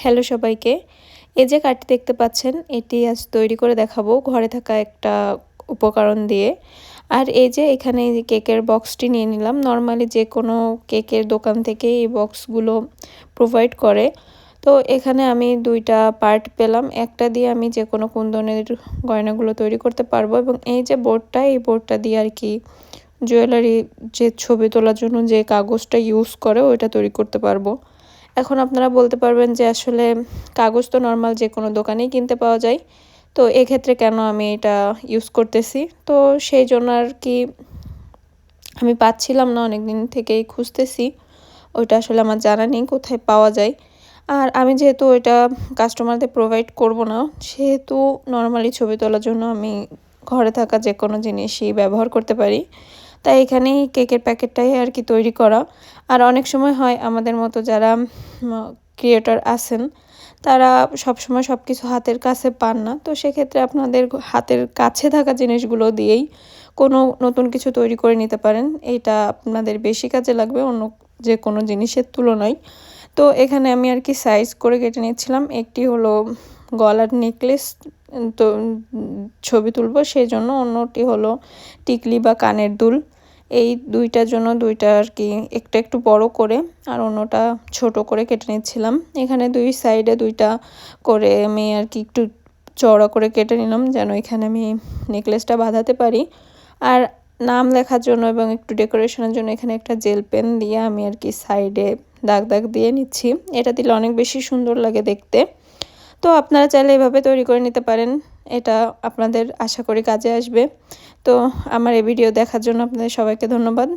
Hello সবাইকে। এই যে কার্ডটি দেখতে পাচ্ছেন, এটি আজ তৈরি করে দেখাবো ঘরে থাকা একটা উপকরণ দিয়ে। আর এই যে এখানে এই যে কেকের বক্সটি নিয়ে নিলাম। নরমালি যেকোনো কেকের দোকান থেকে এই বক্সগুলো প্রোভাইড করে। তো এখানে আমি ২ টা পার্ট পেলাম। একটা দিয়ে আমি যেকোনো কুন্দনের গয়নাগুলো তৈরি করতে পারবো এবং এই যে বোর্ডটা, এই বোর্ডটা দিয়ে আরকি জুয়েলারি যে ছবি তোলার জন্য যে কাগজটা ইউজ করে ওইটা তৈরি করতে পারবো। এখন আপনারা বলতে পারবেন যে আসলে কাগজ তো নরমাল যেকোনো দোকানেই কিনতে পাওয়া যায়। তো এক্ষেত্রে কেন আমি এটা ইউজ করতেছি? তো সেই জন্য আরকি আমি পাচ্ছিলাম না, অনেকদিন থেকেই খুঁজতেছি। ওইটা আসলে আমার জানা নেই কোথায় পাওয়া যায়। আর আমি যেহেতু ওইটা কাস্টমারদের প্রোভাইড করব না, সেহেতু নরমালি ছবি তোলার জন্য আমি ঘরে থাকা যেকোনো জিনিসই ব্যবহার করতে পারি। তাই এখানেই কেকের প্যাকেটটাই আরকি তৈরি করা। আর অনেক সময় হয় আমাদের মতো যারা ক্রিয়েটর আছেন, তারা সবসময় সবকিছু হাতের কাছে পান না। তো সেক্ষেত্রে আপনাদের হাতের কাছে থাকা জিনিসগুলো দিয়েই কোনো নতুন কিছু তৈরি করে নিতে পারেন। এইটা আপনাদের বেশি কাজে লাগবে অন্য যেকোনো জিনিসের তুলনায়। তো এখানে আমি আরকি সাইজ করে কেটে নিচ্ছিলাম। একটি হলো গলার নেকলেস তো ছবি তুলবো সেজন্য, অন্যটি হলো টিকলি বা কানের দুল। এই ২ টার জন্য ২ টা আরকি একটা একটু বড় করে আর অন্যটা ছোট করে কেটে নিচ্ছিলাম। এখানে ২ সাইডে ২ টা করে আমি আরকি একটু চওড়া করে কেটে নিলাম যেন এখানে আমি নেকলেসটা বাঁধাতে পারি। আর নাম লেখার জন্য এবং একটু ডেকোরেশনের জন্য এখানে একটা জেল পেন দিয়ে আমি আরকি সাইডে দাগ দাগ দিয়ে নিচ্ছি। এটা দিলে অনেক বেশি সুন্দর লাগে দেখতে। তো আপনারা চাইলে এভাবে তৈরি করে নিতে পারেন। এটা আপনাদের আশা করি কাজে আসবে। তো আমার এই ভিডিও দেখার জন্য আপনাদের সবাইকে ধন্যবাদ।